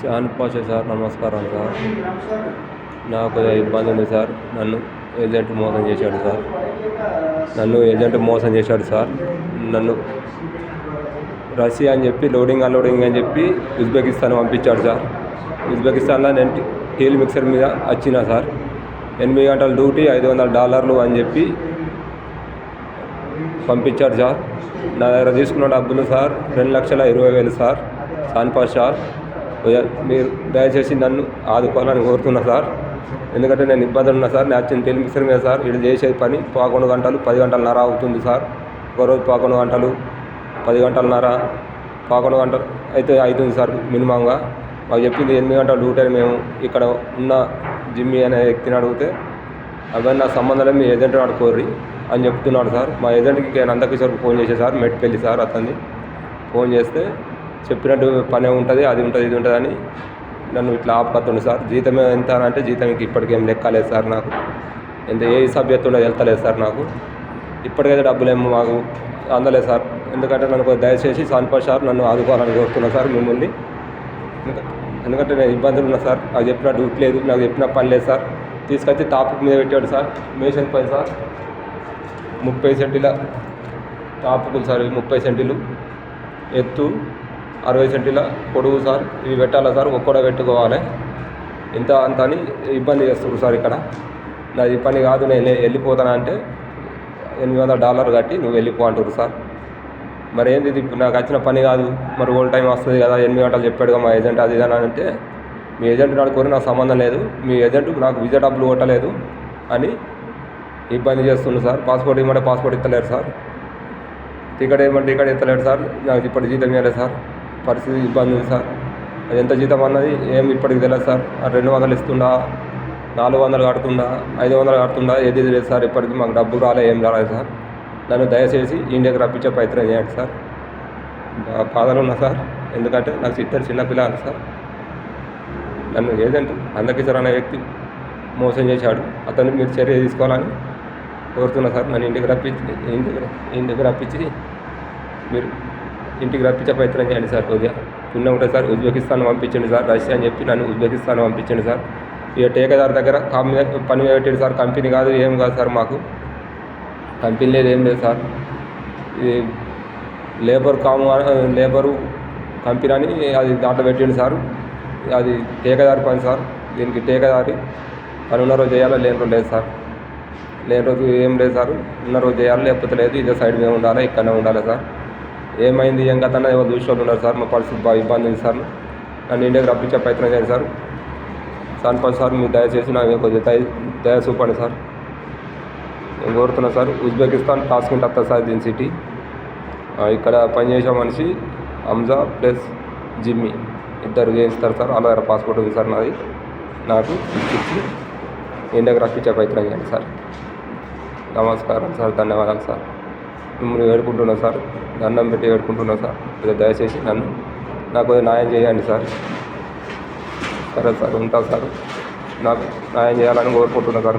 శ్యాన్ Pasha sir, నమస్కారం sir. నాకు ఇబ్బంది ఉంది సార్. నన్ను ఏజెంట్ మోసం చేశాడు సార్. నన్ను రష్యా అని చెప్పి లోడింగ్ అన్లోడింగ్ అని చెప్పి ఉజ్బెకిస్తాన్ పంపించాడు సార్. ఉజ్బెకిస్తాన్లో నేను టీల్ మిక్సర్ మీద వచ్చిన సార్. 8 గంటల డ్యూటీ, $500 అని చెప్పి పంపించాడు సార్. నా దగ్గర తీసుకున్న డబ్బులు సార్ 2,20,000 సార్. శ్యాన్ పాషా, మీరు దయచేసి నన్ను ఆదుకోవాలని కోరుతున్నా సార్. ఎందుకంటే నేను ఇబ్బందులు ఉన్నా సార్. నేను వచ్చిన టీల్ మిక్సర్ మీద సార్ వీళ్ళు చేసే పని 11 గంటలు 10 గంటలన్నర అవుతుంది సార్. ఒకరోజు 11 గంటలు 10 గంటలన్నర 11 గంటలు అయితే అవుతుంది సార్ మినిమంగా. మాకు చెప్పింది 8 గంటల డ్యూటీ అని. మేము ఇక్కడ ఉన్న జిమ్మి అనే వ్యక్తిని అడిగితే అవన్నీ నా సంబంధం లేదు, మీ ఏజెంట్ అడుకోర్రి అని చెప్తున్నాడు సార్. మా ఏజెంట్కి నందకిషోర్కి ఫోన్ చేసే సార్, మెట్కెళ్ళి సార్ అతన్ని ఫోన్ చేస్తే చెప్పినట్టు పని ఉంటుంది, అది ఉంటుంది, ఇది ఉంటుంది అని నన్ను ఇట్లా ఆపత్తుండు సార్. జీతం ఎంత అంటే జీతంకి ఇప్పటికేం లెక్కలేదు సార్. నాకు ఎంత ఏ సభ్యత్వం ఉండదు వెళ్తలేదు సార్. నాకు ఇప్పటికైతే డబ్బులేమో మాకు అందలేదు సార్. ఎందుకంటే నన్ను దయచేసి శ్యాన్ పాషా నన్ను ఆదుకోవాలని కోరుతున్నా సార్ మిమ్మల్ని. ఎందుకంటే నేను ఇబ్బందులు ఉన్నా సార్. నాకు చెప్పిన డ్యూటీ లేదు, నాకు చెప్పిన పని లేదు సార్. తీసుకొచ్చి టాప్ మీద పెట్టాడు సార్. మేషన్ పని సార్ 30 సెంటీల టాపుకులు సార్. 30 సెంటీలు ఎత్తు, 60 సెంటీల పొడవు సార్. ఇవి పెట్టాలా సార్, ఒక్కడే పెట్టుకోవాలి. ఇంత అంత అని ఇబ్బంది చేస్తున్నారు సార్. ఇక్కడ నాది పని కాదు, నేను వెళ్ళిపోతానా అంటే $800 కట్టి నువ్వు వెళ్ళిపో అంటారు సార్. మరి ఏంది ఇది, నాకు వచ్చిన పని కాదు, మరి ఓల్డ్ టైం వస్తుంది కదా, 8 గంటలు చెప్పాడుగా మా ఏజెంట్, అది ఇదని అంటే మీ ఏజెంట్ నడుకోరు, నాకు సంబంధం లేదు, మీ ఏజెంట్ నాకు వీసా డబ్బులు కొట్టలేదు అని ఇబ్బంది చేస్తుంది సార్. పాస్పోర్ట్ ఇవ్వమంటే పాస్పోర్ట్ ఇస్తలేరు సార్. టికెట్ ఇవ్వమంటే టికెట్ ఇస్తలేరు సార్. నాకు ఇప్పటి జీతం ఇవ్వలేదు సార్. పరిస్థితి ఇబ్బంది ఉంది సార్. అది ఎంత జీతం అన్నది ఏం ఇప్పటికి తెలియదు సార్. 200 ఇస్తుండా, 400 కడుతుండా, 500 కడుతుండా, ఏది లేదు సార్. ఇప్పటికి మాకు డబ్బు రాలే, ఏం రాలేదు సార్. నన్ను దయచేసి ఇండియాకి రప్పించే ప్రయత్నం చేయండి సార్. బాధలు ఉన్నా సార్. ఎందుకంటే నాకు ఇద్దరు చిన్నపిల్లలు సార్. నన్ను ఏజెంట్ నందకిషోర్ అనే వ్యక్తి మోసం చేశాడు. అతన్ని మీరు చర్య తీసుకోవాలని కోరుతున్నా సార్. నన్ను ఇంటికి రప్పించి మీరు ఇంటికి రప్పించే ప్రయత్నం చేయండి సార్. కొద్దిగా పుణ్యం ఉంటుంది సార్. ఉజ్బెకిస్తాన్ పంపించండి సార్. రష్యా అని చెప్పి నన్ను ఉజ్బెకిస్తాన్ పంపించండి సార్. ఇక టేకేదార్ దగ్గర పని పెట్టండి సార్. కంపెనీ కాదు, ఏం కాదు సార్. మాకు కంపెనీ లేదు, ఏం లేదు సార్. ఇది లేబరు కంపెనీ అని అది దాంట్లో పెట్టండి సార్. అది టేకేదారి పని సార్. దీనికి టేకేదారి పని ఉన్న రోజు చేయాలా, లేని రోజు లేదు సార్. లేని రోజు ఏం లేదు సార్. ఉన్న రోజు చేయాలి, లేకపోతే లేదు. ఇదే సైడ్ మీద ఉండాలి, ఇక్కడనే ఉండాలి సార్. ఏమైంది ఏం కథ ఎవరు చూసి వాళ్ళు ఉన్నారు సార్. మా పరిస్థితి బాగా ఇబ్బంది ఉంది సార్. నన్ను ఇండియాకి రప్పించే ప్రయత్నం చేయండి సార్. శ్యాన్ పాషా సార్, మీరు దయచేసి నాకు కొద్దిగా దయ చూపండి సార్. నేను కోరుతున్నా సార్. ఉజ్బెకిస్తాన్ టాస్కింట్ వస్తుంది సార్ దీని సిటీ. ఇక్కడ పనిచేసే మనిషి హంజా ప్లస్ జిమ్మి ఇద్దరు చేయిస్తారు సార్. వాళ్ళ దగ్గర పాస్పోర్ట్ ఉంది సార్ నాది. నాకు ఇచ్చి ఇండియాకి రప్పించే ప్రయత్నం చేయండి సార్. నమస్కారం సార్, ధన్యవాదాలు సార్. మిమ్మల్ని వేడుకుంటున్నా సార్, దండం పెట్టి వేడుకుంటున్నా సార్. దయచేసి నాకు న్యాయం చేయండి సార్. సరే సార్, ఉంటాను సార్. నాకు న్యాయం చేయాలని కోరుకుంటున్నా సార్.